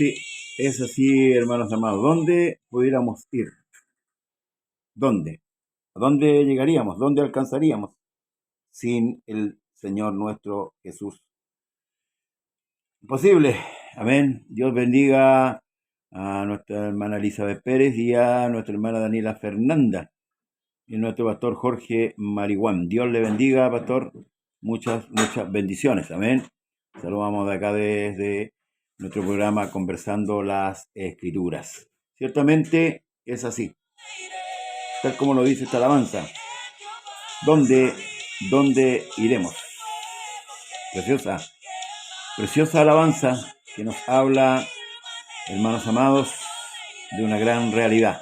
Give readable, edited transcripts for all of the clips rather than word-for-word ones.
Sí, es así, hermanos amados. ¿Dónde pudiéramos ir? ¿Dónde? ¿A dónde llegaríamos? ¿Dónde alcanzaríamos sin el Señor nuestro Jesús? Imposible. Amén. Dios bendiga a nuestra hermana Elizabeth Pérez y a nuestra hermana Daniela Fernanda y a nuestro pastor Jorge Marihuán. Dios le bendiga, pastor. Muchas bendiciones. Amén. Saludamos de acá desde nuestro programa Conversando las Escrituras. Ciertamente es así, tal como lo dice esta alabanza. ¿Dónde, dónde iremos? Preciosa, preciosa alabanza que nos habla, hermanos amados, de una gran realidad.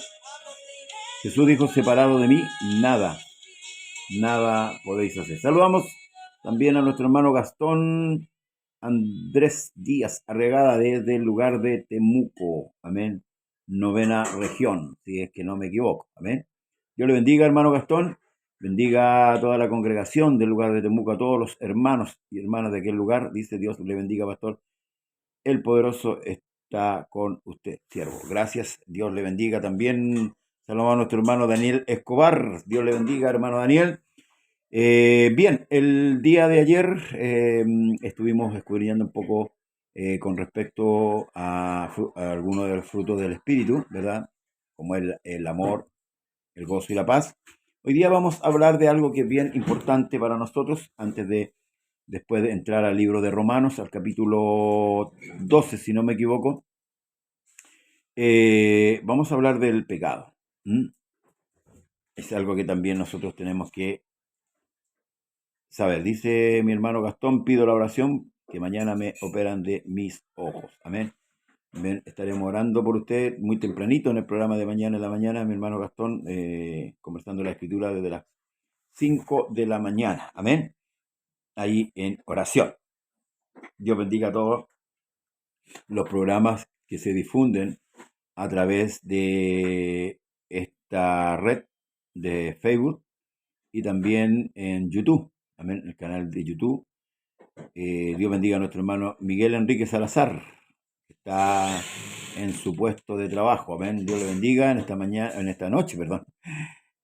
Jesús dijo, separado de mí, nada podéis hacer. Saludamos también a nuestro hermano Gastón Andrés Díaz Arregada desde el lugar de Temuco. Amén. Novena región, si es que no me equivoco. Amén. Dios le bendiga, hermano Gastón. Bendiga a toda la congregación del lugar de Temuco, a todos los hermanos y hermanas de aquel lugar. Dice Dios le bendiga, pastor. El poderoso está con usted, siervo. Gracias. Dios le bendiga también. Saludamos a nuestro hermano Daniel Escobar. Dios le bendiga, hermano Daniel. Bien, el día de ayer estuvimos escudriñando un poco con respecto a algunos de los frutos del Espíritu, ¿verdad? Como el amor, el gozo y la paz. Hoy día vamos a hablar de algo que es bien importante para nosotros, después de entrar al libro de Romanos, al capítulo 12, si no me equivoco. Vamos a hablar del pecado. Es algo que también nosotros tenemos que saber. Dice mi hermano Gastón, pido la oración que mañana me operan de mis ojos. Amén. Bien, estaremos orando por usted muy tempranito en el programa de mañana en la mañana, mi hermano Gastón, conversando la escritura desde las 5 de la mañana. Amén. Ahí en oración. Dios bendiga a todos los programas que se difunden a través de esta red de Facebook y también en YouTube. Amén. El canal de YouTube. Dios bendiga a nuestro hermano Miguel Enrique Salazar, que está en su puesto de trabajo. Amén. Dios le bendiga en esta mañana, en esta noche, perdón.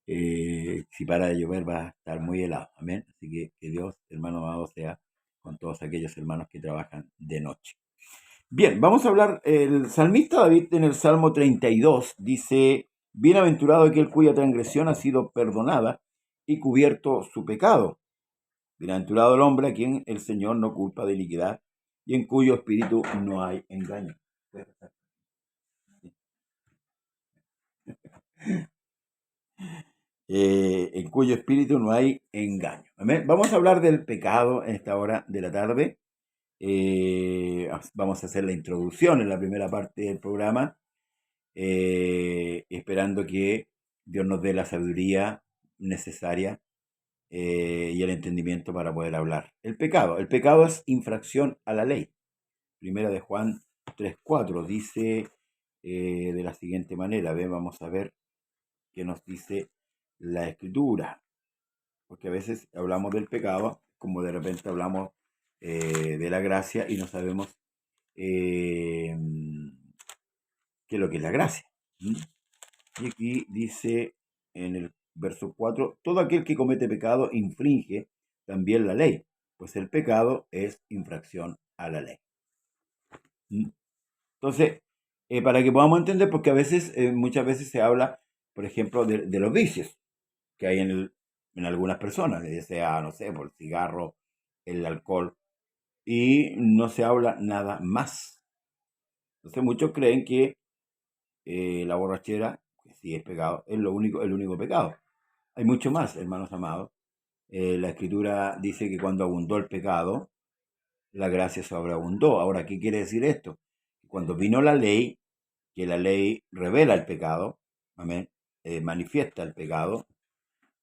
Si para de llover va a estar muy helado. Amén. Así que Dios, hermano amado, sea con todos aquellos hermanos que trabajan de noche. Bien, vamos a hablar. El salmista David en el Salmo 32 dice: Bienaventurado aquel cuya transgresión ha sido perdonada y cubierto su pecado. Bienaventurado el hombre a quien el Señor no culpa de iniquidad y en cuyo espíritu no hay engaño. En cuyo espíritu no hay engaño. Amén. Vamos a hablar del pecado en esta hora de la tarde. Vamos a hacer la introducción en la primera parte del programa, esperando que Dios nos dé la sabiduría necesaria y el entendimiento para poder hablar. El pecado es infracción a la ley. Primera de Juan 3:4 dice de la siguiente manera, vamos a ver qué nos dice la escritura, porque a veces hablamos del pecado, como de repente hablamos de la gracia y no sabemos qué es lo que es la gracia. Y aquí dice en el verso 4, todo aquel que comete pecado infringe también la ley, pues el pecado es infracción a la ley. Entonces, para que podamos entender, porque muchas veces se habla, por ejemplo, de los vicios que hay en algunas personas, ya sea, no sé, por el cigarro, el alcohol, y no se habla nada más. Entonces, muchos creen que la borrachera, que sí es pecado, es el único pecado. Hay mucho más, hermanos amados. La escritura dice que cuando abundó el pecado, la gracia sobreabundó. Ahora, ¿qué quiere decir esto? Cuando vino la ley, que la ley revela el pecado, amén, manifiesta el pecado,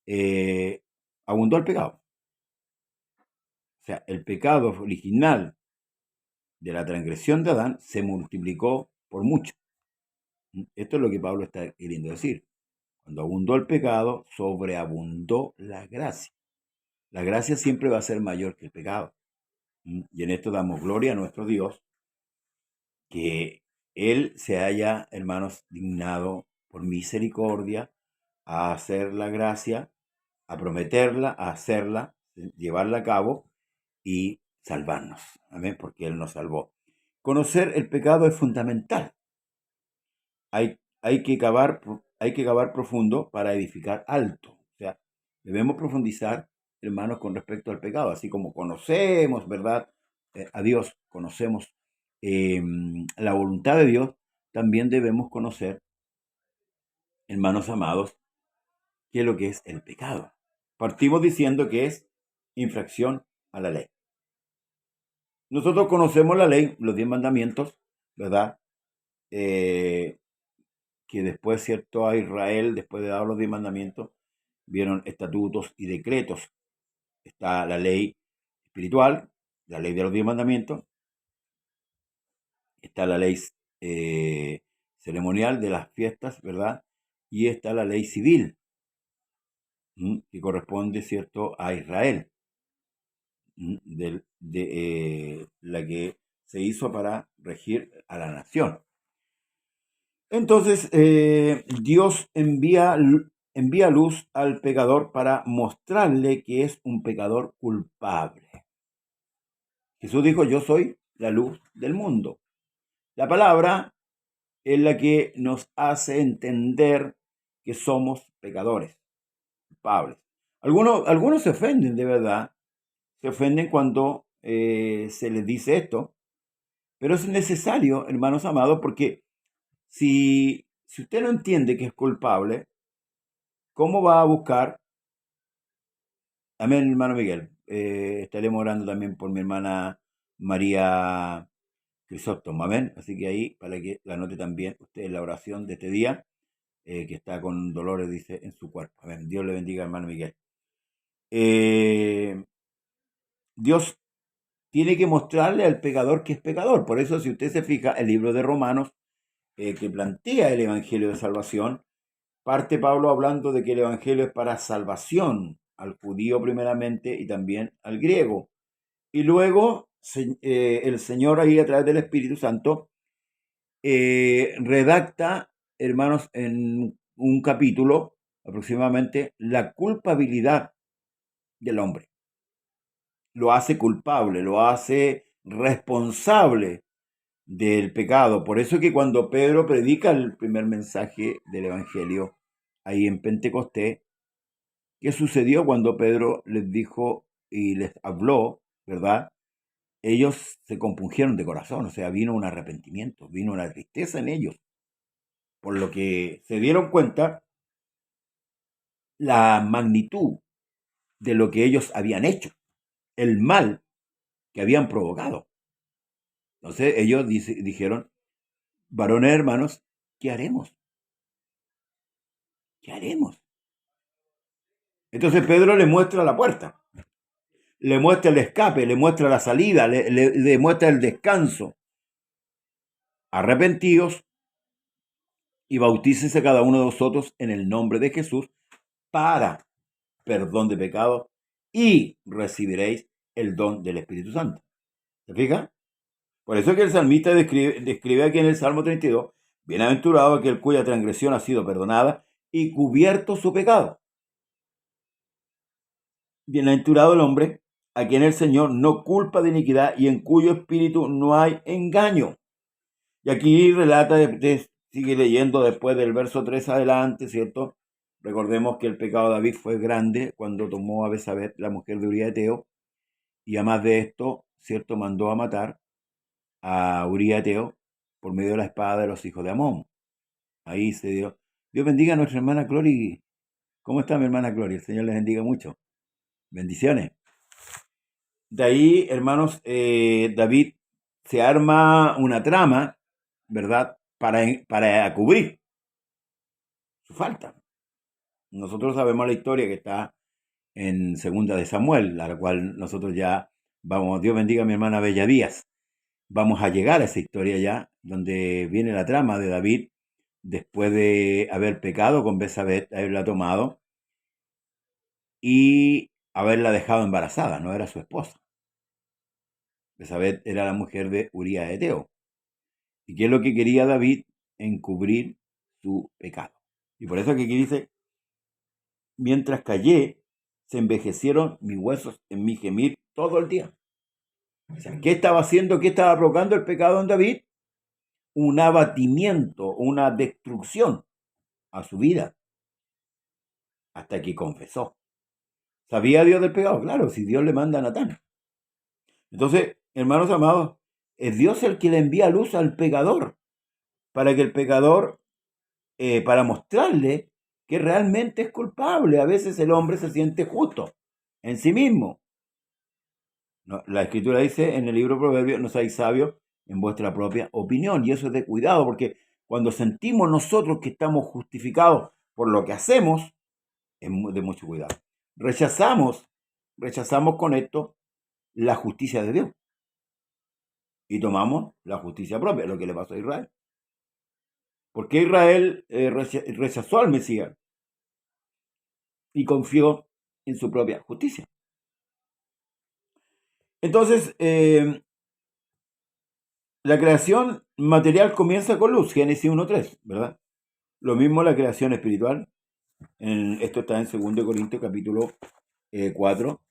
eh, abundó el pecado. O sea, el pecado original de la transgresión de Adán se multiplicó por mucho. Esto es lo que Pablo está queriendo decir. Cuando abundó el pecado, sobreabundó la gracia. La gracia siempre va a ser mayor que el pecado. Y en esto damos gloria a nuestro Dios, que Él se haya, hermanos, dignado por misericordia a hacer la gracia, a prometerla, a hacerla, llevarla a cabo y salvarnos. Amén, porque Él nos salvó. Conocer el pecado es fundamental. Hay que cavar profundo para edificar alto. O sea, debemos profundizar, hermanos, con respecto al pecado, así como conocemos, ¿verdad? A Dios, conocemos eh, la voluntad de Dios, también debemos conocer, hermanos amados, qué es lo que es el pecado. Partimos diciendo que es infracción a la ley. Nosotros conocemos la ley, los 10 mandamientos, ¿verdad? Eh, que después, ¿cierto? A Israel, después de dar los 10 mandamientos, vieron estatutos y decretos. Está la ley espiritual, la ley de los 10 mandamientos, está la ley eh, ceremonial de las fiestas, ¿verdad? Y está la ley civil, que corresponde, ¿cierto?, a Israel, la que se hizo para regir a la nación. Entonces, Dios envía luz al pecador para mostrarle que es un pecador culpable. Jesús dijo, yo soy la luz del mundo. La palabra es la que nos hace entender que somos pecadores, culpables. Algunos se ofenden, de verdad. Se ofenden cuando se les dice esto. Pero es necesario, hermanos amados, porque si usted no entiende que es culpable, ¿cómo va a buscar? Amén, hermano Miguel. Estaremos orando también por mi hermana María Crisóstomo. Amén. Así que ahí, para que la anote también usted en la oración de este día, que está con dolores, dice, en su cuerpo. Amén. Dios le bendiga, hermano Miguel. Eh, Dios tiene que mostrarle al pecador que es pecador. Por eso, si usted se fija, el libro de Romanos, que plantea el Evangelio de Salvación, parte Pablo hablando de que el Evangelio es para salvación al judío primeramente y también al griego. Y luego el Señor ahí a través del Espíritu Santo redacta, hermanos, en un capítulo aproximadamente, la culpabilidad del hombre. Lo hace culpable, lo hace responsable del pecado. Por eso que cuando Pedro predica el primer mensaje del Evangelio, ahí en Pentecostés, ¿qué sucedió cuando Pedro les dijo y les habló, verdad? Ellos se compungieron de corazón, o sea, vino un arrepentimiento, vino una tristeza en ellos, por lo que se dieron cuenta la magnitud de lo que ellos habían hecho, el mal que habían provocado. Entonces ellos dijeron, varones hermanos, ¿qué haremos? ¿Qué haremos? Entonces Pedro le muestra la puerta, le muestra el escape, le muestra la salida, le muestra el descanso. Arrepentidos y bautícese cada uno de vosotros en el nombre de Jesús para perdón de pecados y recibiréis el don del Espíritu Santo. ¿Se fija? Por eso es que el salmista describe aquí en el Salmo 32, bienaventurado aquel cuya transgresión ha sido perdonada y cubierto su pecado. Bienaventurado el hombre a quien el Señor no culpa de iniquidad y en cuyo espíritu no hay engaño. Y aquí relata, sigue leyendo después del verso 3 adelante, ¿cierto? Recordemos que el pecado de David fue grande cuando tomó a Betsabé, la mujer de Uría Eteo, y además de esto, ¿cierto? Mandó a matar a Uría Eteo por medio de la espada de los hijos de Amón. Ahí se dio. Dios bendiga a nuestra hermana Clori. ¿Cómo está mi hermana Clori? El Señor les bendiga mucho. Bendiciones. De ahí, hermanos, David se arma una trama, ¿verdad? Para cubrir su falta. Nosotros sabemos la historia que está en Segunda de Samuel, a la cual nosotros ya vamos, Dios bendiga a mi hermana Bella Díaz. Vamos a llegar a esa historia ya, donde viene la trama de David después de haber pecado con Betsabé, haberla tomado y haberla dejado embarazada, no era su esposa. Betsabé era la mujer de Uría Eteo. ¿Y qué es lo que quería David? Encubrir su pecado. Y por eso que aquí dice, mientras callé, se envejecieron mis huesos en mi gemir todo el día. O sea, ¿qué estaba haciendo? ¿Qué estaba provocando el pecado en David? Un abatimiento, una destrucción a su vida, hasta que confesó. ¿Sabía Dios del pecado? Claro, si Dios le manda a Natán. Entonces, hermanos amados, es Dios el que le envía luz al pecador, para que el pecador, para mostrarle que realmente es culpable. A veces el hombre se siente justo en sí mismo. No, la Escritura dice en el libro de Proverbios, no seáis sabios en vuestra propia opinión. Y eso es de cuidado, porque cuando sentimos nosotros que estamos justificados por lo que hacemos, es de mucho cuidado. Rechazamos con esto la justicia de Dios y tomamos la justicia propia, lo que le pasó a Israel. ¿Por qué Israel rechazó al Mesías y confió en su propia justicia? Entonces, la creación material comienza con luz, Génesis 1:3, ¿verdad? Lo mismo la creación espiritual. Esto está en 2 Corintios capítulo 4,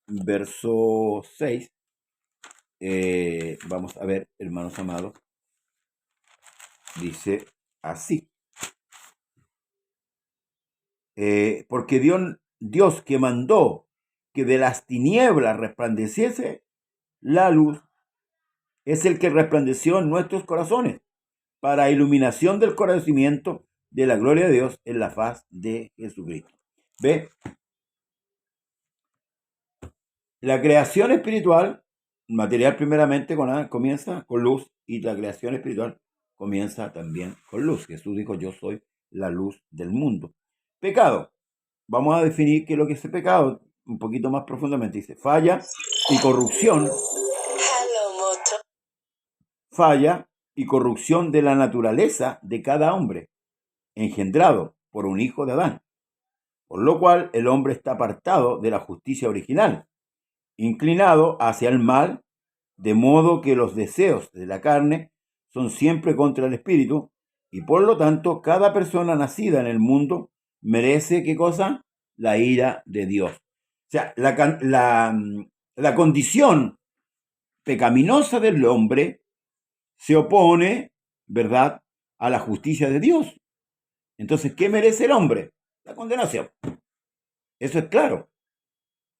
verso 6. Vamos a ver, hermanos amados. Dice así. Porque Dios que mandó que de las tinieblas resplandeciese la luz, es el que resplandeció en nuestros corazones para iluminación del conocimiento de la gloria de Dios en la faz de Jesucristo. ¿Ve? La creación espiritual, material primeramente comienza con luz, y la creación espiritual comienza también con luz. Jesús dijo, yo soy la luz del mundo. Pecado. Vamos a definir qué es lo que es el pecado un poquito más profundamente. Dice, falla y corrupción. Falla y corrupción de la naturaleza de cada hombre, engendrado por un hijo de Adán, por lo cual el hombre está apartado de la justicia original, inclinado hacia el mal, de modo que los deseos de la carne son siempre contra el espíritu, y por lo tanto cada persona nacida en el mundo merece, ¿qué cosa? La ira de Dios. O sea, la condición pecaminosa del hombre se opone, ¿verdad?, a la justicia de Dios. Entonces, ¿qué merece el hombre? La condenación. Eso es claro.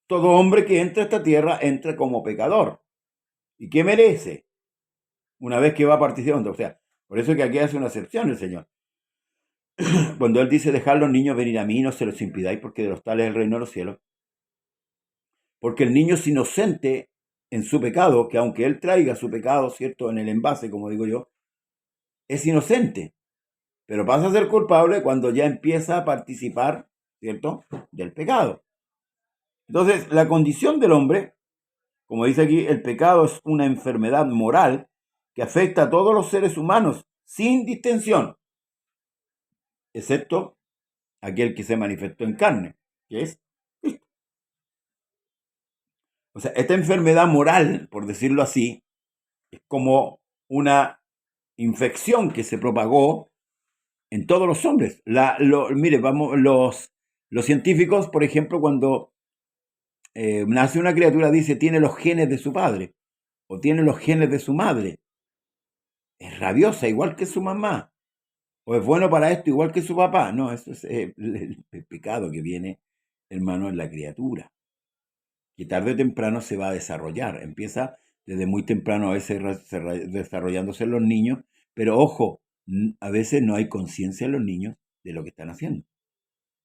Todo hombre que entra a esta tierra entra como pecador. ¿Y qué merece? Una vez que va participando. O sea, por eso que aquí hace una excepción el Señor. Cuando Él dice, dejad los niños venir a mí, no se los impidáis, porque de los tales es el reino de los cielos. Porque el niño es inocente en su pecado, que aunque él traiga su pecado, ¿cierto?, en el envase, como digo yo, es inocente. Pero pasa a ser culpable cuando ya empieza a participar, ¿cierto?, del pecado. Entonces, la condición del hombre, como dice aquí, el pecado es una enfermedad moral que afecta a todos los seres humanos sin distinción, excepto aquel que se manifestó en carne, que es Cristo. O sea, esta enfermedad moral, por decirlo así, es como una infección que se propagó en todos los hombres. Mire, los científicos, por ejemplo, cuando nace una criatura, dice, tiene los genes de su padre o tiene los genes de su madre. Es rabiosa, igual que su mamá. O es bueno para esto, igual que su papá. No, eso es el pecado que viene, hermano, en la criatura. Que tarde o temprano se va a desarrollar. Empieza desde muy temprano a veces desarrollándose en los niños. Pero ojo, a veces no hay conciencia en los niños de lo que están haciendo.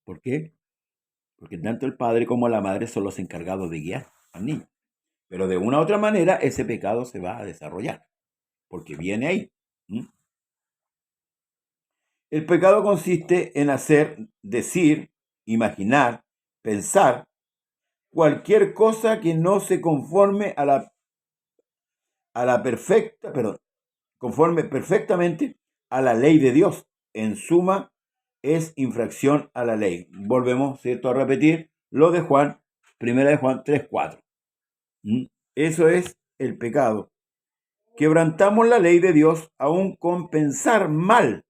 ¿Por qué? Porque tanto el padre como la madre son los encargados de guiar al niño. Pero de una u otra manera ese pecado se va a desarrollar, porque viene ahí. El pecado consiste en hacer, decir, imaginar, pensar cualquier cosa que no se conforme conforme perfectamente a la ley de Dios. En suma, es infracción a la ley. Volvemos, ¿cierto?, a repetir lo de Juan, 1 de Juan 3:4. Eso es el pecado. quebrantamos la ley de Dios aún con pensar mal.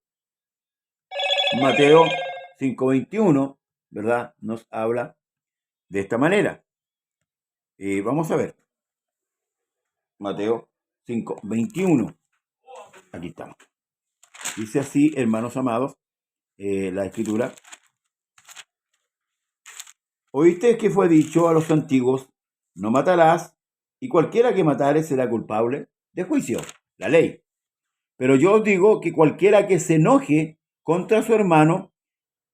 Mateo 5:21, ¿verdad? Nos habla de esta manera. Vamos a ver. Mateo 5:21. Aquí estamos. Dice así, hermanos amados, la escritura. Oíste que fue dicho a los antiguos, no matarás, y cualquiera que matare será culpable de juicio, la ley. Pero yo os digo que cualquiera que se enoje contra su hermano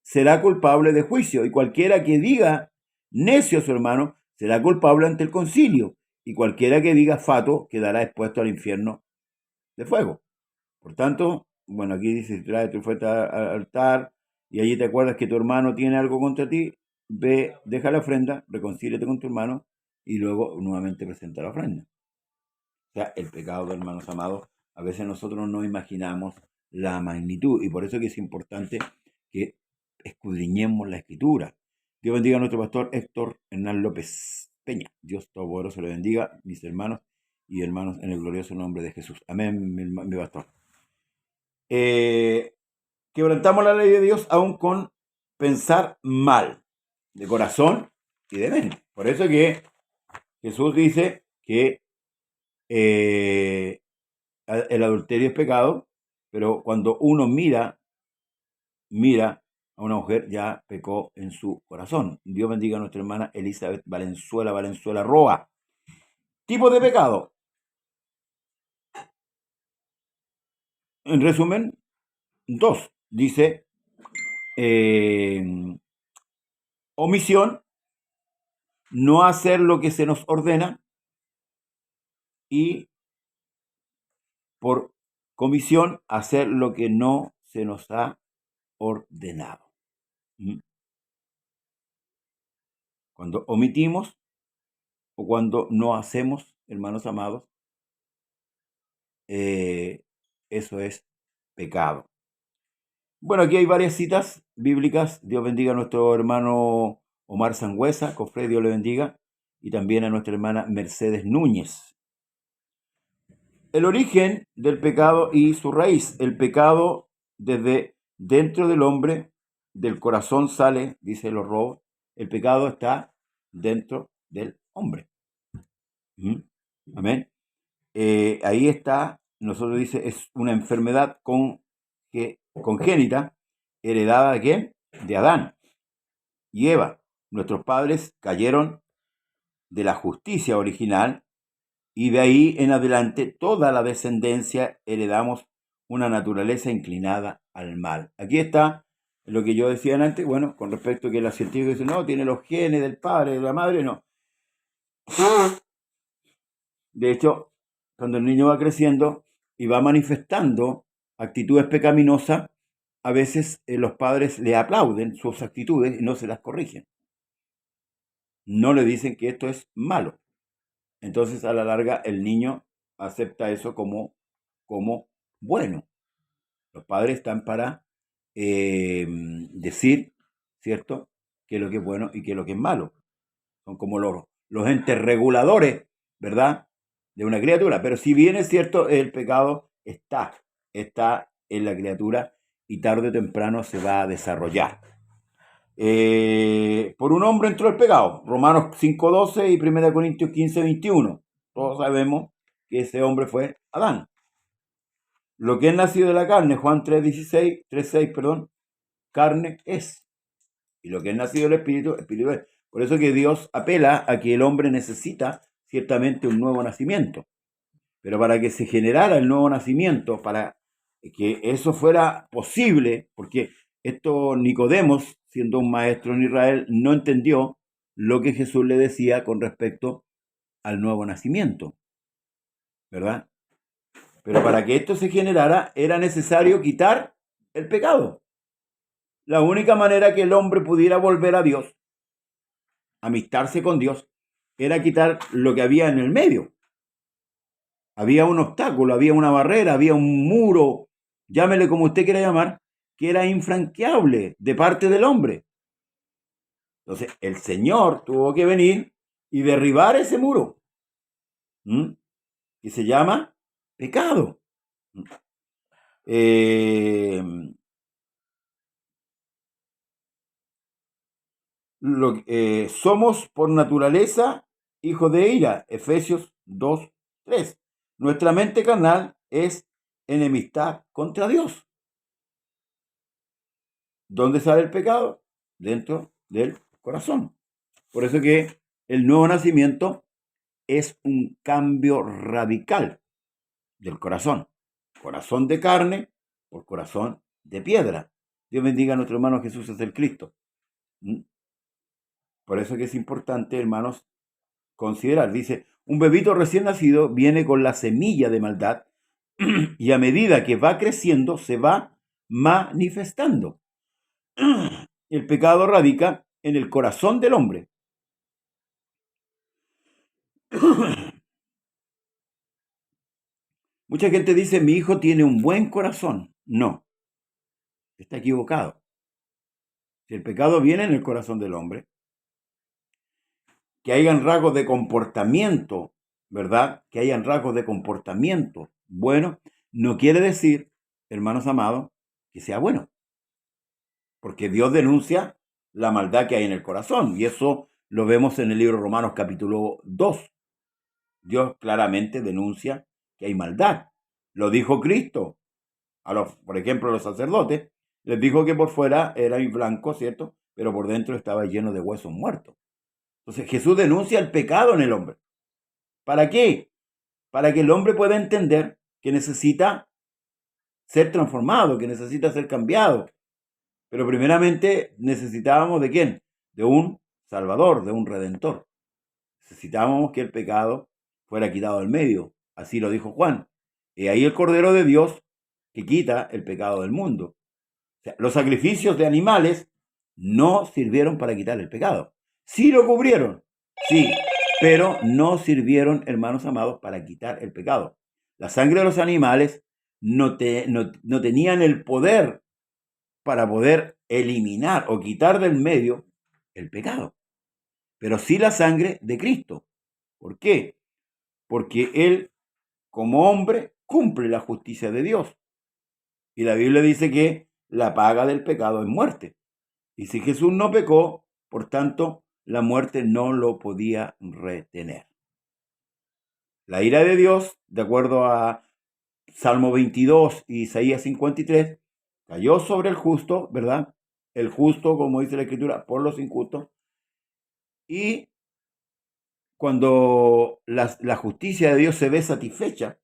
será culpable de juicio, y cualquiera que diga necio a su hermano será culpable ante el concilio, y cualquiera que diga fato quedará expuesto al infierno de fuego. Por tanto, bueno, aquí dice, trae tu oferta al altar, y allí te acuerdas que tu hermano tiene algo contra ti, ve, deja la ofrenda, reconcíliate con tu hermano, y luego nuevamente presenta la ofrenda. O sea, el pecado de hermanos amados, a veces nosotros no imaginamos la magnitud, y por eso que es importante que escudriñemos la escritura. Dios bendiga a nuestro pastor Héctor Hernán López Peña. Dios Todopoderoso le bendiga, mis hermanos y hermanos, en el glorioso nombre de Jesús. Amén, mi pastor. Quebrantamos la ley de Dios aún con pensar mal, de corazón y de mente. Por eso que Jesús dice que el adulterio es pecado, pero cuando uno mira a una mujer, ya pecó en su corazón. Dios bendiga a nuestra hermana Elizabeth Valenzuela Roa. Tipo de pecado. En resumen, 2. Dice omisión, no hacer lo que se nos ordena, y por comisión hacer lo que no se nos ha ordenado. Cuando omitimos o cuando no hacemos, hermanos amados, eso es pecado. Bueno, aquí hay varias citas bíblicas. Dios bendiga a nuestro hermano Omar Sangüesa, cofre, Dios le bendiga, y también a nuestra hermana Mercedes Núñez. El origen del pecado y su raíz. El pecado desde dentro del hombre, del corazón sale, dice los robos. El pecado está dentro del hombre. Amén. Ahí está, nosotros dice, es una enfermedad congénita, heredada de ¿quién? De Adán y Eva. Nuestros padres cayeron de la justicia original, y de ahí en adelante toda la descendencia heredamos una naturaleza inclinada al mal. Aquí está lo que yo decía antes, bueno, con respecto a que la científica dice, no, tiene los genes del padre, de la madre, no. De hecho, cuando el niño va creciendo y va manifestando actitudes pecaminosas, a veces los padres le aplauden sus actitudes y no se las corrigen. No le dicen que esto es malo. Entonces, a la larga, el niño acepta eso como bueno. Los padres están para decir, ¿cierto?, qué es lo que es bueno y qué es lo que es malo. Son como los entes reguladores, ¿verdad?, de una criatura. Pero si bien es cierto, el pecado está en la criatura y tarde o temprano se va a desarrollar. Por un hombre entró el pecado. Romanos 5:12 y 1 Corintios 15:21. Todos sabemos que ese hombre fue Adán. Lo que es nacido de la carne, Juan 3:6, carne es. Y lo que es nacido del espíritu, espíritu es. Por eso que Dios apela a que el hombre necesita ciertamente un nuevo nacimiento. Pero para que se generara el nuevo nacimiento, para que eso fuera posible, porque esto Nicodemos, siendo un maestro en Israel, no entendió lo que Jesús le decía con respecto al nuevo nacimiento, ¿verdad? Pero para que esto se generara era necesario quitar el pecado. La única manera que el hombre pudiera volver a Dios, amistarse con Dios, era quitar lo que había en el medio. Había un obstáculo, había una barrera, había un muro, llámele como usted quiera llamar, que era infranqueable de parte del hombre. Entonces, el Señor tuvo que venir y derribar ese muro, que se llama pecado. Somos por naturaleza hijos de ira, Efesios 2:3. Nuestra mente carnal es enemistad contra Dios. ¿Dónde sale el pecado? Dentro del corazón. Por eso que el nuevo nacimiento es un cambio radical del corazón. Corazón de carne por corazón de piedra. Dios bendiga a nuestro hermano Jesús es el Cristo. Por eso que es importante, hermanos, considerar. Dice, un bebito recién nacido viene con la semilla de maldad y a medida que va creciendo se va manifestando. El pecado radica en el corazón del hombre. Mucha gente dice, mi hijo tiene un buen corazón. No, está equivocado. Si el pecado viene en el corazón del hombre, que hayan rasgos de comportamiento, ¿verdad? Que hayan rasgos de comportamiento bueno, no quiere decir, hermanos amados, que sea bueno. Porque Dios denuncia la maldad que hay en el corazón. Y eso lo vemos en el libro de Romanos capítulo 2. Dios claramente denuncia que hay maldad. Lo dijo Cristo. Por ejemplo, a los sacerdotes, les dijo que por fuera era blanco, ¿cierto? Pero por dentro estaba lleno de huesos muertos. Entonces Jesús denuncia el pecado en el hombre. ¿Para qué? Para que el hombre pueda entender que necesita ser transformado, que necesita ser cambiado. Pero primeramente necesitábamos ¿de quién? De un Salvador, de un Redentor. Necesitábamos que el pecado fuera quitado del medio. Así lo dijo Juan. Y ahí el Cordero de Dios que quita el pecado del mundo. O sea, los sacrificios de animales no sirvieron para quitar el pecado. Sí lo cubrieron, sí, pero no sirvieron, hermanos amados, para quitar el pecado. La sangre de los animales no tenían el poder para poder eliminar o quitar del medio el pecado. Pero sí la sangre de Cristo. ¿Por qué? Porque Él, como hombre, cumple la justicia de Dios. Y la Biblia dice que la paga del pecado es muerte. Y si Jesús no pecó, por tanto, la muerte no lo podía retener. La ira de Dios, de acuerdo a Salmo 22 y Isaías 53, cayó sobre el justo, ¿verdad? El justo, como dice la Escritura, por los injustos. Y cuando la justicia de Dios se ve satisfecha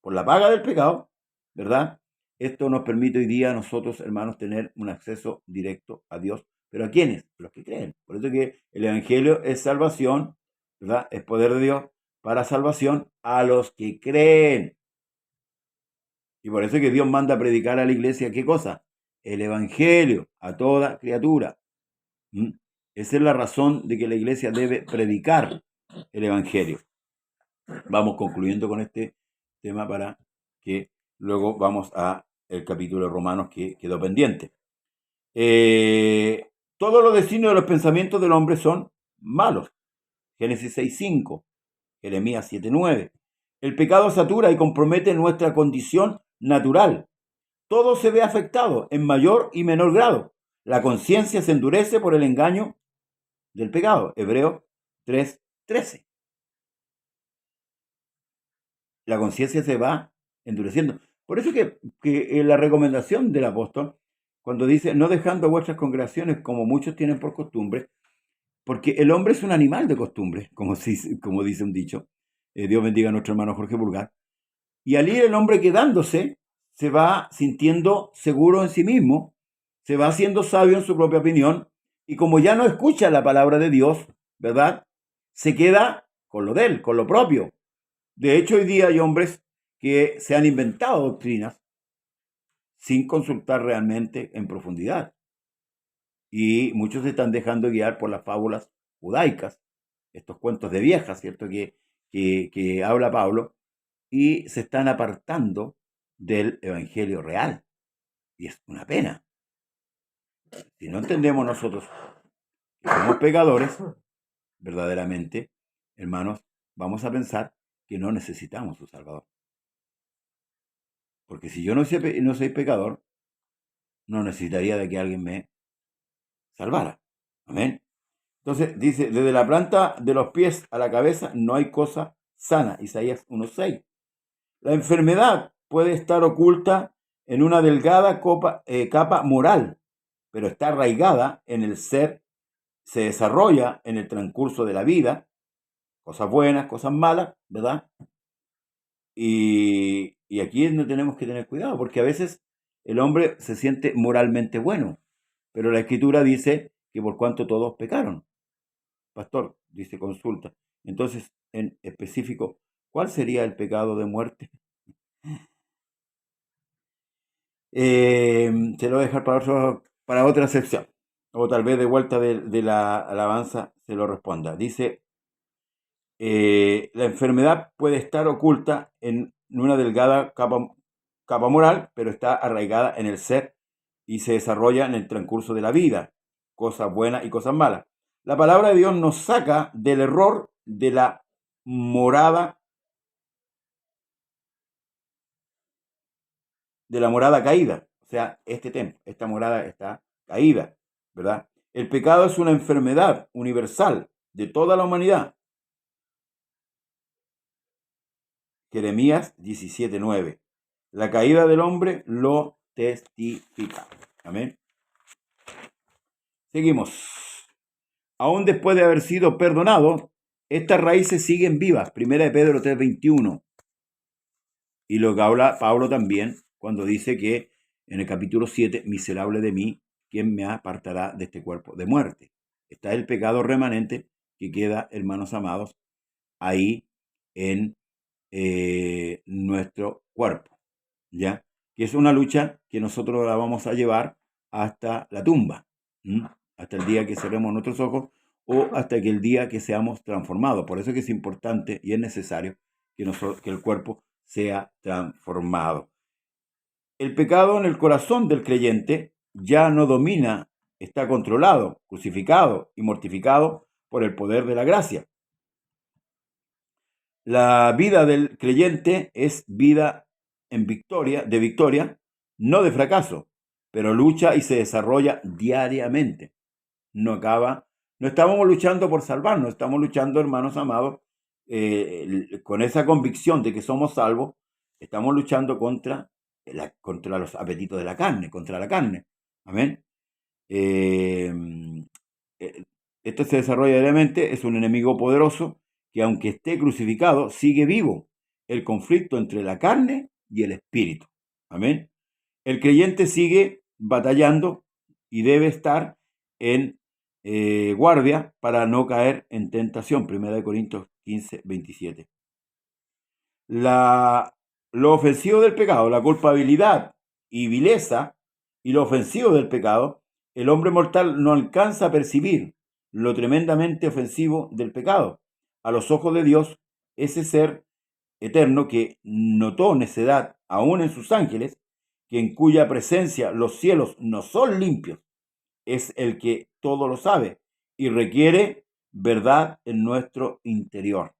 por la paga del pecado, ¿verdad? Esto nos permite hoy día a nosotros, hermanos, tener un acceso directo a Dios. ¿Pero a quiénes? Los que creen. Por eso que el Evangelio es salvación, ¿verdad? Es poder de Dios para salvación a los que creen. Y por eso es que Dios manda a predicar a la iglesia, ¿qué cosa? El Evangelio a toda criatura. Esa es la razón de que la iglesia debe predicar el Evangelio. Vamos concluyendo con este tema para que luego vamos a el capítulo de Romanos que quedó pendiente. Todos los designios de los pensamientos del hombre son malos. Génesis 6:5, Jeremías 7:9. El pecado satura y compromete nuestra condición natural. Todo se ve afectado en mayor y menor grado. La conciencia se endurece por el engaño del pecado. Hebreos 3:13. La conciencia se va endureciendo. Por eso que la recomendación del apóstol, cuando dice, no dejando vuestras congregaciones como muchos tienen por costumbre, porque el hombre es un animal de costumbre, como dice un dicho. Dios bendiga a nuestro hermano Jorge Pulgar. Y al ir el hombre quedándose, se va sintiendo seguro en sí mismo, se va haciendo sabio en su propia opinión, y como ya no escucha la palabra de Dios, ¿verdad? Se queda con lo de él, con lo propio. De hecho, hoy día hay hombres que se han inventado doctrinas sin consultar realmente en profundidad. Y muchos se están dejando guiar por las fábulas judaicas, estos cuentos de viejas, ¿cierto? Que habla Pablo, y se están apartando del evangelio real. Y es una pena. Si no entendemos nosotros que somos pecadores, verdaderamente, hermanos, vamos a pensar que no necesitamos un Salvador. Porque si yo no soy pecador, no necesitaría de que alguien me salvara. Amén. Entonces dice, desde la planta de los pies a la cabeza no hay cosa sana. Isaías 1:6. La enfermedad puede estar oculta en una delgada capa moral, pero está arraigada en el ser, se desarrolla en el transcurso de la vida, cosas buenas, cosas malas, ¿verdad? Y aquí es donde tenemos que tener cuidado, porque a veces el hombre se siente moralmente bueno, pero la escritura dice que por cuanto todos pecaron. Pastor, dice consulta. Entonces, en específico, ¿cuál sería el pecado de muerte? Se lo voy a dejar para otra sección, o tal vez de vuelta de la alabanza se lo responda. Dice, la enfermedad puede estar oculta en una delgada capa moral, pero está arraigada en el ser y se desarrolla en el transcurso de la vida, cosas buenas y cosas malas. La palabra de Dios nos saca del error de la morada, caída. O sea, este templo, esta morada está caída, ¿verdad? El pecado es una enfermedad universal de toda la humanidad. Jeremías 17:9. La caída del hombre lo testifica. Amén. Seguimos. Aún después de haber sido perdonado, estas raíces siguen vivas. Primera de Pedro 3:21. Y lo que habla Pablo también cuando dice que en el capítulo 7, miserable de mí, ¿quién me apartará de este cuerpo de muerte? Está el pecado remanente que queda, hermanos amados, ahí en nuestro cuerpo, ¿ya? Que es una lucha que nosotros la vamos a llevar hasta la tumba, ¿m? Hasta el día que cerremos nuestros ojos o hasta que el día que seamos transformados. Por eso es que es importante y es necesario que el cuerpo sea transformado. El pecado en el corazón del creyente ya no domina, está controlado, crucificado y mortificado por el poder de la gracia. La vida del creyente es vida de victoria, no de fracaso, pero lucha y se desarrolla diariamente. No acaba, no estamos luchando por salvarnos, estamos luchando, hermanos amados, con esa convicción de que somos salvos, estamos luchando contra los apetitos de la carne, contra la carne. Amén. Eh, eh, Esto se desarrolla diariamente, es un enemigo poderoso que aunque esté crucificado, sigue vivo el conflicto entre la carne y el espíritu. Amén. El creyente sigue batallando y debe estar en guardia para no caer en tentación. 1 Corintios 15:27. Lo ofensivo del pecado, la culpabilidad y vileza y lo ofensivo del pecado, el hombre mortal no alcanza a percibir lo tremendamente ofensivo del pecado. A los ojos de Dios, ese ser eterno que notó necedad aún en sus ángeles, que en cuya presencia los cielos no son limpios, es el que todo lo sabe y requiere verdad en nuestro interior.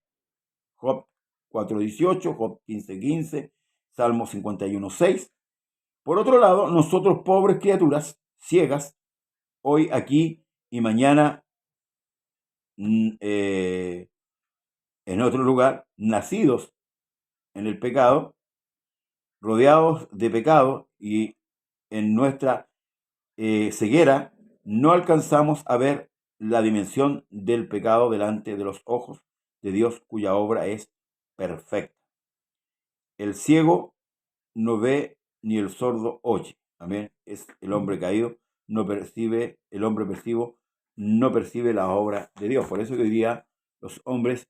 Job 4:18, Job 15:15, Salmo 51:6. Por otro lado, nosotros pobres criaturas ciegas, hoy aquí y mañana en otro lugar, nacidos en el pecado, rodeados de pecado y en nuestra ceguera, no alcanzamos a ver la dimensión del pecado delante de los ojos de Dios cuya obra es perfecta. El ciego no ve ni el sordo oye. Amén. Es el hombre caído, no percibe, el hombre percibo, no percibe la obra de Dios. Por eso que hoy día los hombres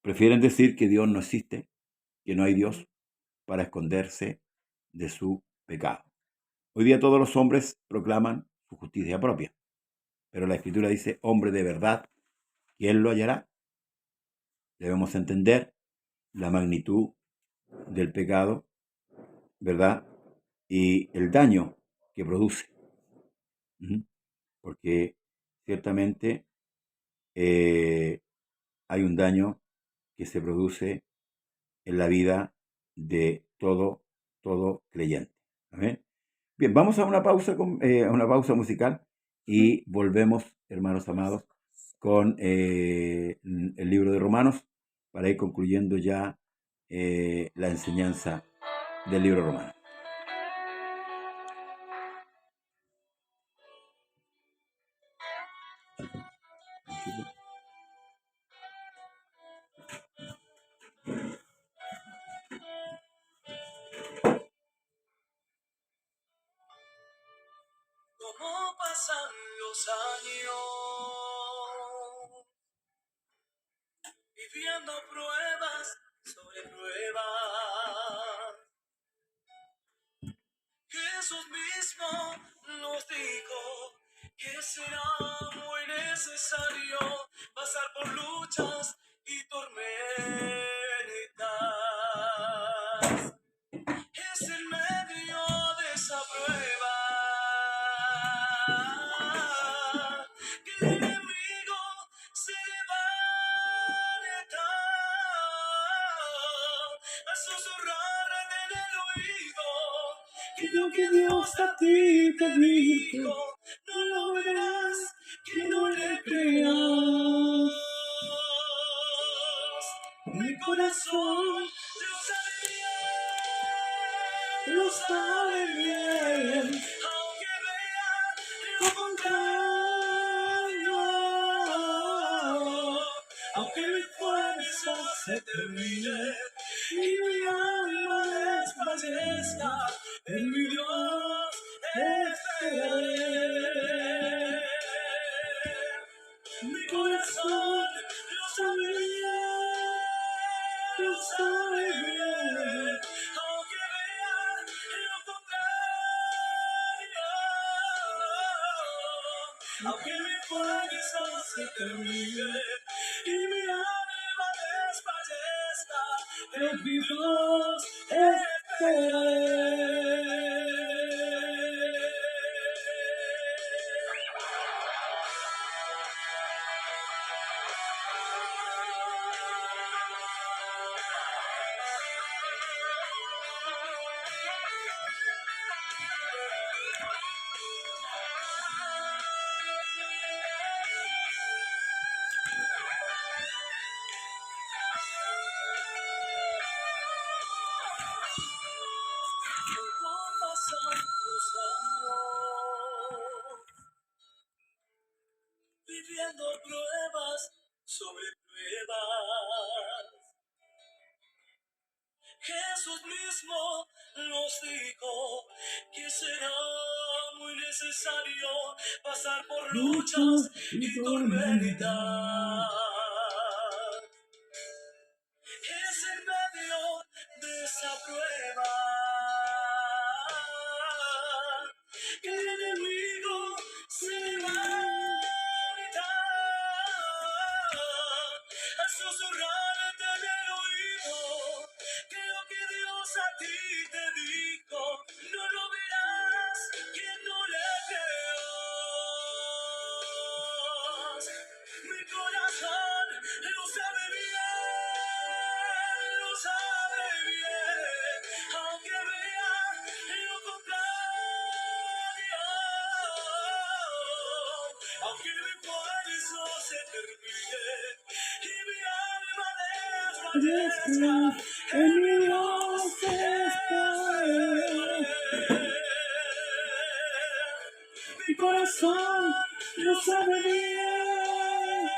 prefieren decir que Dios no existe, que no hay Dios, para esconderse de su pecado. Hoy día todos los hombres proclaman su justicia propia, pero la Escritura dice, hombre de verdad, ¿quién lo hallará? Debemos entender la magnitud del pecado, ¿verdad? Y el daño que produce. Porque ciertamente hay un daño que se produce en la vida de todo creyente. Amén. Bien, vamos a una pausa, a una pausa musical y volvemos, hermanos amados, con el libro de Romanos para ir concluyendo ya la enseñanza del libro romano. ¿Cómo pasan los años? Viviendo pruebas sobre pruebas. Jesús mismo nos dijo que será muy necesario pasar por luchas y tormentas. Es en medio de esa prueba que el enemigo se levanta a susurrarte en el oído que lo que Dios a ti te dijo no lo verás, que no le creas. Mi corazón lo sabe bien, aunque vea lo contrario, aunque mi fuerza se termine y mi alma desfallezca, en mi Dios esperaré. Mi corazón lo sabe bien, aunque vea lo contrario, aunque mi fuerza se termine y mi alma desfallezca, en mi Dios esperaré. Viviendo pruebas sobre pruebas. Jesús mismo nos dijo que será muy necesario pasar por luchas y tormentas. Es en medio de esa prueba que el enemigo se levanta a susurrarte en el oído que lo que Dios a ti te dijo no lo verás, que no le creas. Mi corazón lo sabe bien, aunque vea lo contrario, aunque mi fuerza se termine y mi alma desfallezca, en mi Dios esperaré. Mi corazón lo sabe bien,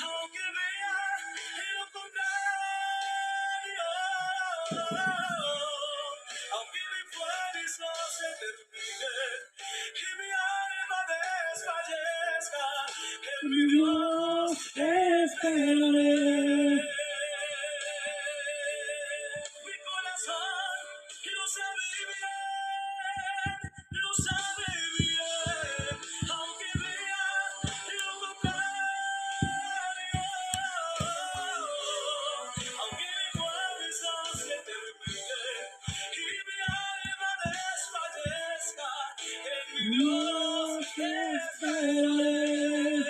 aunque vea lo contrario, aunque mi fuerza se termine y mi alma desfallezca, en mi Dios esperaré. Mi corazón lo sabe bien, aunque vea lo contrario, aunque mi fuerza se termine y mi alma desfallezca, en mi Dios esperaré.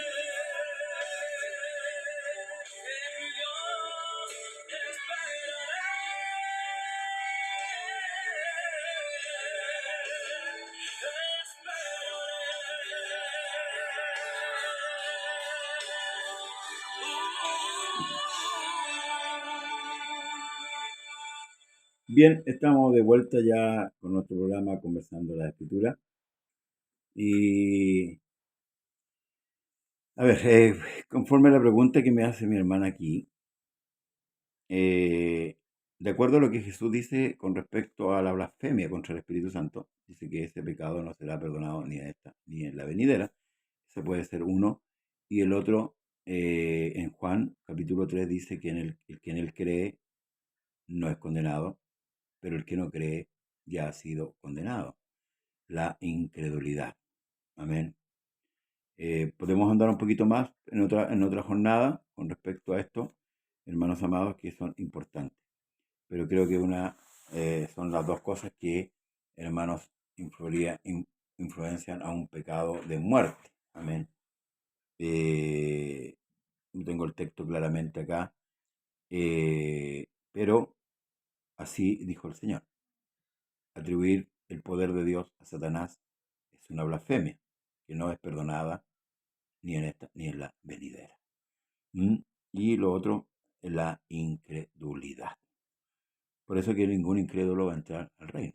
Bien, estamos de vuelta ya con nuestro programa Conversando la Escritura. Y, a ver, conforme a la pregunta que me hace mi hermana aquí, de acuerdo a lo que Jesús dice con respecto a la blasfemia contra el Espíritu Santo, dice que ese pecado no será perdonado ni en esta ni en la venidera. Ese puede ser uno. Y el otro, en Juan capítulo 3, dice que el que en él cree no es condenado, pero el que no cree ya ha sido condenado. La incredulidad. Amén. Podemos andar un poquito más en otra jornada con respecto a esto, hermanos amados, que son importantes. Pero creo que son las dos cosas que, hermanos, influencian a un pecado de muerte. Amén. No tengo el texto claramente acá, pero así dijo el Señor. Atribuir el poder de Dios a Satanás es una blasfemia que no es perdonada ni en esta ni en la venidera. Y lo otro es la incredulidad. Por eso que ningún incrédulo va a entrar al reino.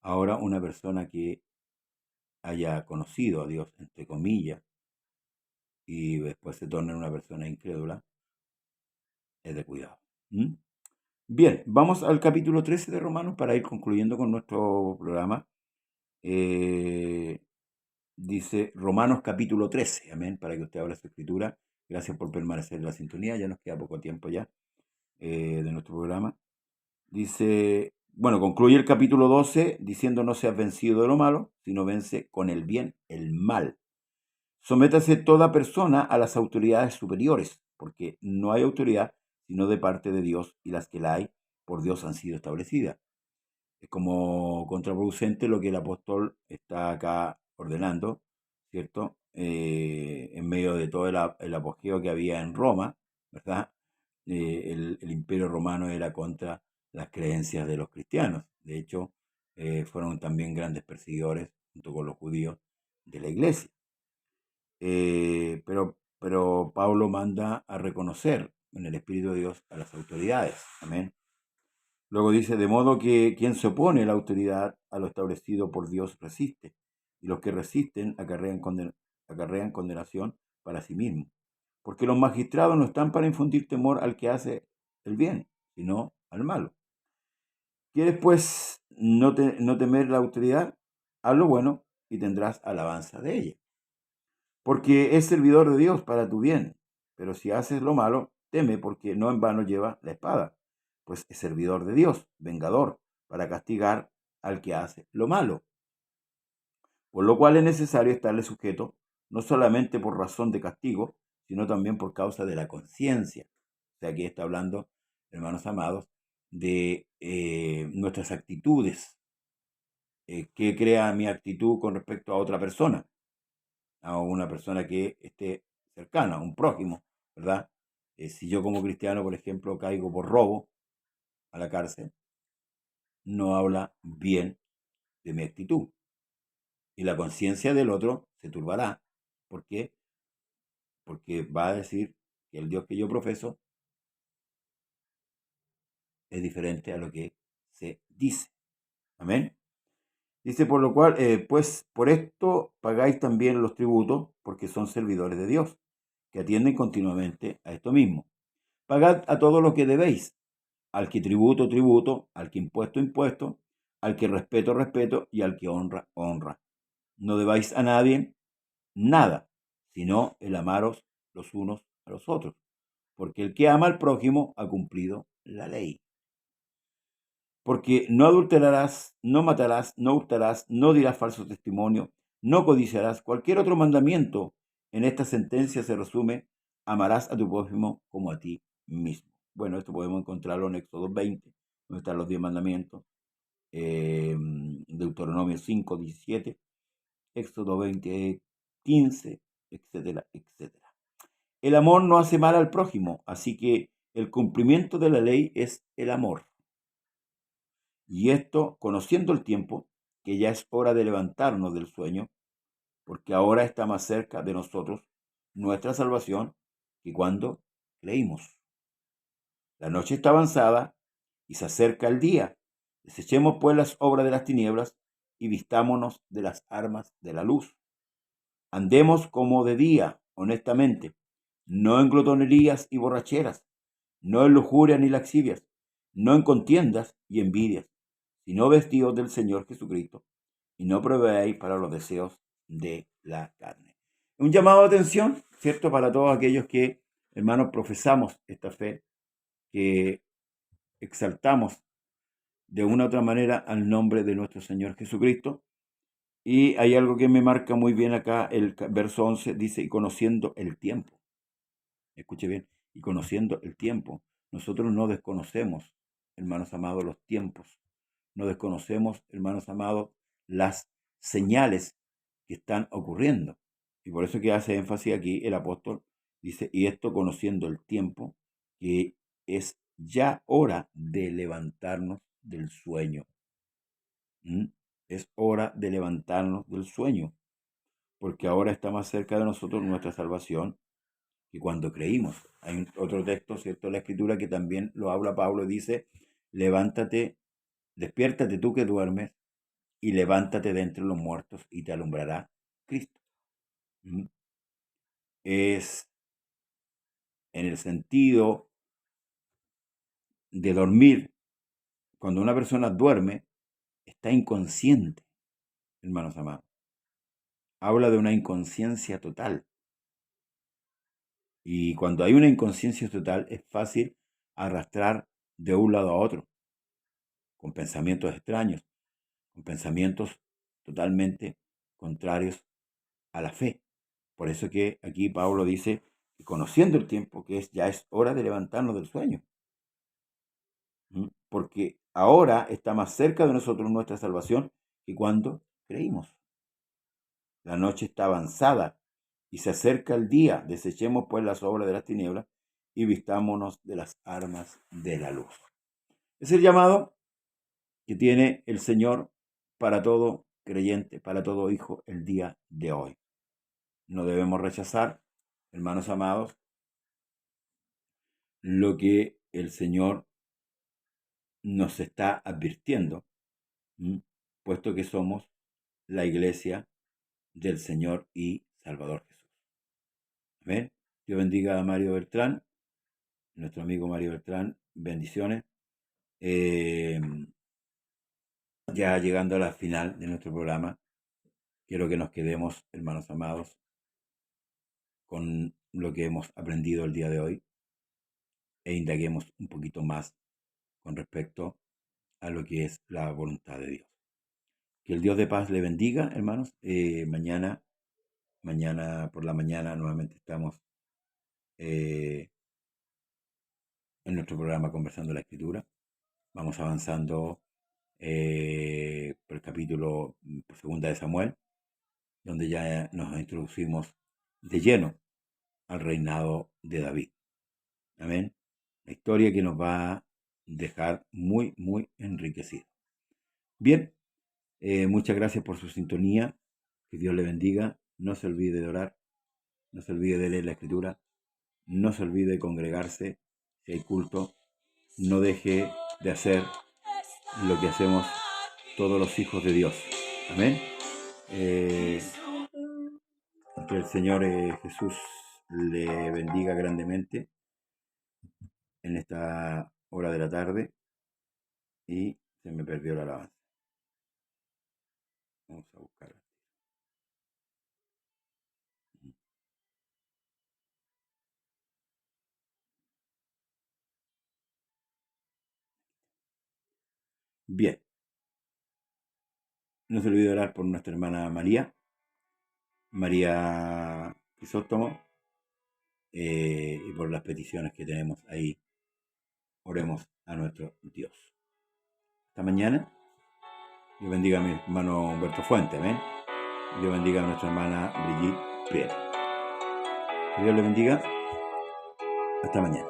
Ahora, una persona que haya conocido a Dios, entre comillas, y después se torna en una persona incrédula, es de cuidado. Bien, vamos al capítulo 13 de Romanos para ir concluyendo con nuestro programa. Dice Romanos capítulo 13, amén, para que usted abra su escritura. Gracias por permanecer en la sintonía, ya nos queda poco tiempo ya de nuestro programa. Dice, bueno, concluye el capítulo 12 diciendo: no seas vencido de lo malo, sino vence con el bien el mal. Sométase toda persona a las autoridades superiores, porque no hay autoridad sino de parte de Dios, y las que la hay por Dios han sido establecidas. Es como contraproducente lo que el apóstol está acá ordenando, ¿cierto? En medio de todo el apogeo que había en Roma, ¿verdad? El imperio romano era contra las creencias de los cristianos. De hecho, fueron también grandes perseguidores, junto con los judíos, de la iglesia. Pero Pablo manda a reconocer en el Espíritu de Dios a las autoridades. Amén. Luego dice: de modo que quien se opone a la autoridad, a lo establecido por Dios, resiste. Y los que resisten acarrean condenación para sí mismos. Porque los magistrados no están para infundir temor al que hace el bien, sino al malo. ¿Quieres pues no temer la autoridad? Haz lo bueno y tendrás alabanza de ella. Porque es servidor de Dios para tu bien. Pero si haces lo malo, teme, porque no en vano lleva la espada, pues es servidor de Dios, vengador, para castigar al que hace lo malo. Por lo cual es necesario estarle sujeto, no solamente por razón de castigo, sino también por causa de la conciencia. O sea, aquí está hablando, hermanos amados, de nuestras actitudes. ¿Qué crea mi actitud con respecto a otra persona? A una persona que esté cercana, un prójimo, ¿verdad? Si yo como cristiano, por ejemplo, caigo por robo a la cárcel, no habla bien de mi actitud. Y la conciencia del otro se turbará. ¿Por qué? Porque va a decir que el Dios que yo profeso es diferente a lo que se dice. Amén. Dice: por lo cual, pues por esto pagáis también los tributos, porque son servidores de Dios, que atienden continuamente a esto mismo. Pagad a todo lo que debéis, al que tributo, tributo, al que impuesto, impuesto, al que respeto, respeto, y al que honra, honra. No debáis a nadie nada, sino el amaros los unos a los otros, porque el que ama al prójimo ha cumplido la ley. Porque no adulterarás, no matarás, no hurtarás, no dirás falso testimonio, no codiciarás. Cualquier otro mandamiento en esta sentencia se resume: amarás a tu prójimo como a ti mismo. Bueno, esto podemos encontrarlo en Éxodo 20, donde están los 10 mandamientos, Deuteronomio 5, 17, Éxodo 20, 15, etcétera, etcétera. El amor no hace mal al prójimo, así que el cumplimiento de la ley es el amor. Y esto conociendo el tiempo, que ya es hora de levantarnos del sueño, porque ahora está más cerca de nosotros nuestra salvación que cuando creímos. La noche está avanzada y se acerca el día. Desechemos pues las obras de las tinieblas y vistámonos de las armas de la luz. Andemos como de día, honestamente, no en glotonerías y borracheras, no en lujurias ni lascivias, no en contiendas y envidias, sino vestidos del Señor Jesucristo, y no proveáis para los deseos de la carne. Un llamado de atención, ¿cierto?, para todos aquellos que, hermanos, profesamos esta fe, que exaltamos de una u otra manera al nombre de nuestro Señor Jesucristo. Y hay algo que me marca muy bien acá, el verso 11 dice, y conociendo el tiempo. Escuche bien, y conociendo el tiempo. Nosotros no desconocemos, hermanos amados, los tiempos. No desconocemos, hermanos amados, las señales que están ocurriendo. Y por eso que hace énfasis aquí el apóstol, dice, y esto conociendo el tiempo, que es ya hora de levantarnos del sueño. Es hora de levantarnos del sueño, porque ahora está más cerca de nosotros nuestra salvación que cuando creímos. Hay otro texto, ¿cierto?, la Escritura que también lo habla Pablo, dice, levántate, despiértate tú que duermes, y levántate de entre los muertos, y te alumbrará Cristo. Es en el sentido de dormir. Cuando una persona duerme, está inconsciente, hermanos amados. Habla de una inconsciencia total. Y cuando hay una inconsciencia total, es fácil arrastrar de un lado a otro, con pensamientos extraños, con pensamientos totalmente contrarios a la fe. Por eso que aquí Pablo dice, que conociendo el tiempo, que ya es hora de levantarnos del sueño. Porque ahora está más cerca de nosotros nuestra salvación que cuando creímos. La noche está avanzada y se acerca el día. Desechemos pues las obras de las tinieblas y vistámonos de las armas de la luz. Es el llamado que tiene el Señor para todo creyente, para todo hijo el día de hoy. No debemos rechazar, hermanos amados, lo que el Señor nos está advirtiendo, puesto que somos la iglesia del Señor y Salvador Jesús. Amén. Dios bendiga a Mario Beltrán, nuestro amigo Mario Beltrán, bendiciones. Ya llegando a la final de nuestro programa, quiero que nos quedemos, hermanos amados, con lo que hemos aprendido el día de hoy e indaguemos un poquito más con respecto a lo que es la voluntad de Dios. Que el Dios de paz le bendiga, hermanos. Mañana por la mañana nuevamente estamos en nuestro programa Conversando la Escritura. Vamos avanzando por el capítulo 2 de Samuel, donde ya nos introducimos de lleno al reinado de David. Amén. La historia que nos va a dejar muy, muy enriquecido. Bien, muchas gracias por su sintonía. Que Dios le bendiga. No se olvide de orar. No se olvide de leer la Escritura. No se olvide de congregarse si hay culto. No deje de hacer lo que hacemos todos los hijos de Dios. Amén. Que el Señor Jesús le bendiga grandemente en esta hora de la tarde. Y se me perdió la alabanza. Vamos a buscarla. Bien. No se olvide orar por nuestra hermana María Crisóstomo, y por las peticiones que tenemos ahí. Oremos a nuestro Dios. Hasta mañana. Dios bendiga a mi hermano Humberto Fuente. Amén. Dios bendiga a nuestra hermana Brigitte Prieto. Que Dios le bendiga. Hasta mañana.